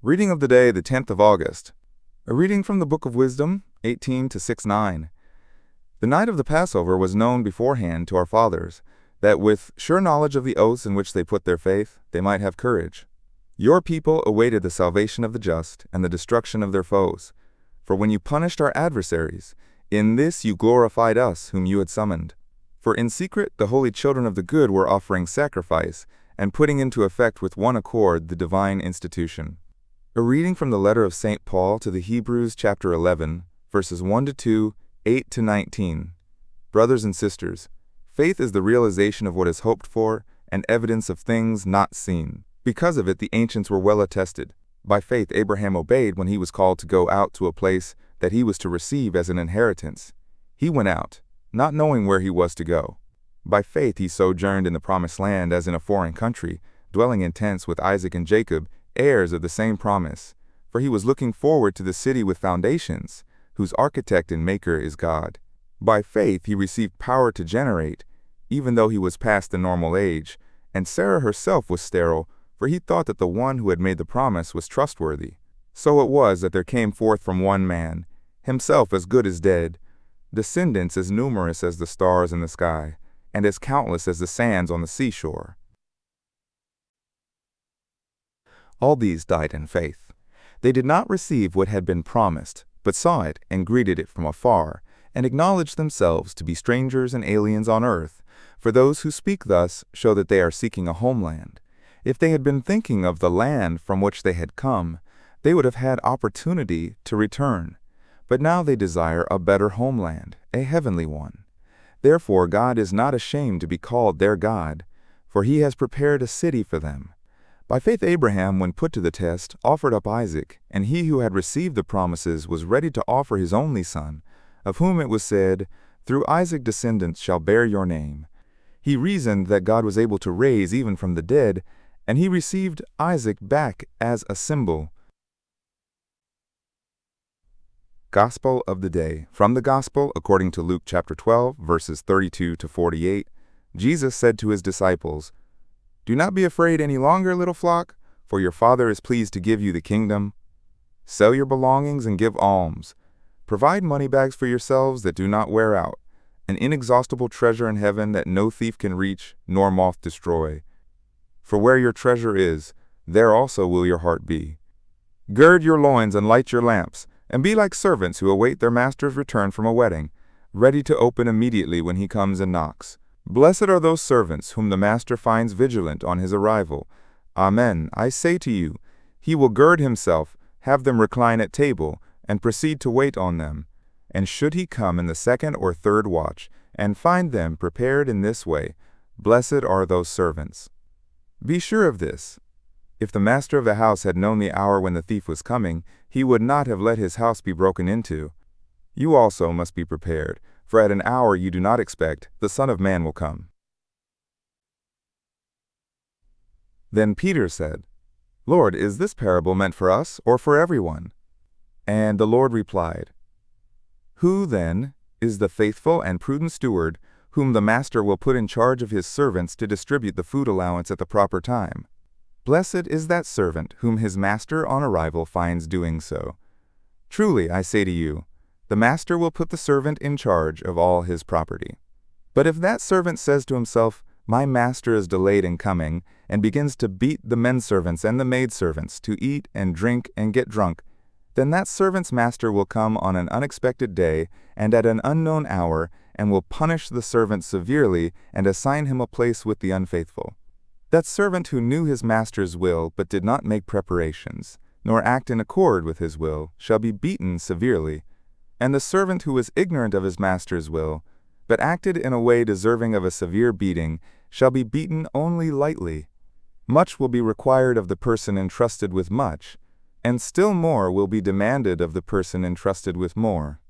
Reading of the day, the 10th of August. A reading from the Book of Wisdom, 18 to 6:9. The night of the Passover was known beforehand to our fathers, that with sure knowledge of the oaths in which they put their faith, they might have courage. Your people awaited the salvation of the just and the destruction of their foes. For when you punished our adversaries, in this you glorified us whom you had summoned. For in secret the holy children of the good were offering sacrifice, and putting into effect with one accord the divine institution. A reading from the letter of St. Paul to the Hebrews chapter 11, verses 1 to 2, 8 to 19. Brothers and sisters, faith is the realization of what is hoped for and evidence of things not seen. Because of it the ancients were well attested. By faith Abraham obeyed when he was called to go out to a place that he was to receive as an inheritance. He went out, not knowing where he was to go. By faith he sojourned in the promised land as in a foreign country, dwelling in tents with Isaac and Jacob, heirs of the same promise. For he was looking forward to the city with foundations, whose architect and maker is God. By faith he received power to generate, even though he was past the normal age, and Sarah herself was sterile, for he thought that the one who had made the promise was trustworthy. So it was that there came forth from one man, himself as good as dead, descendants as numerous as the stars in the sky, and as countless as the sands on the seashore. All these died in faith. They did not receive what had been promised, but saw it and greeted it from afar, and acknowledged themselves to be strangers and aliens on earth. For those who speak thus show that they are seeking a homeland. If they had been thinking of the land from which they had come, they would have had opportunity to return. But now they desire a better homeland, a heavenly one. Therefore God is not ashamed to be called their God, for he has prepared a city for them. By faith Abraham, when put to the test, offered up Isaac, and he who had received the promises was ready to offer his only son, of whom it was said, "Through Isaac descendants shall bear your name." He reasoned that God was able to raise even from the dead, and he received Isaac back as a symbol. Gospel of the Day. From the Gospel according to Luke chapter 12, verses 32 to 48, Jesus said to his disciples, "Do not be afraid any longer, little flock, for your Father is pleased to give you the kingdom. Sell your belongings and give alms. Provide money bags for yourselves that do not wear out, an inexhaustible treasure in heaven that no thief can reach, nor moth destroy. For where your treasure is, there also will your heart be. Gird your loins and light your lamps, and be like servants who await their master's return from a wedding, ready to open immediately when he comes and knocks. Blessed are those servants whom the master finds vigilant on his arrival. Amen, I say to you, he will gird himself, have them recline at table, and proceed to wait on them. And should he come in the second or third watch, and find them prepared in this way, blessed are those servants. Be sure of this. If the master of the house had known the hour when the thief was coming, he would not have let his house be broken into. You also must be prepared, for at an hour you do not expect, the Son of Man will come." Then Peter said, "Lord, is this parable meant for us or for everyone?" And the Lord replied, "Who, then, is the faithful and prudent steward whom the master will put in charge of his servants to distribute the food allowance at the proper time? Blessed is that servant whom his master on arrival finds doing so. Truly, I say to you, the master will put the servant in charge of all his property. But if that servant says to himself, 'My master is delayed in coming,' and begins to beat the menservants and the maidservants, to eat and drink and get drunk, then that servant's master will come on an unexpected day and at an unknown hour, and will punish the servant severely and assign him a place with the unfaithful. That servant who knew his master's will but did not make preparations, nor act in accord with his will, shall be beaten severely. And the servant who was ignorant of his master's will, but acted in a way deserving of a severe beating, shall be beaten only lightly. Much will be required of the person entrusted with much, and still more will be demanded of the person entrusted with more.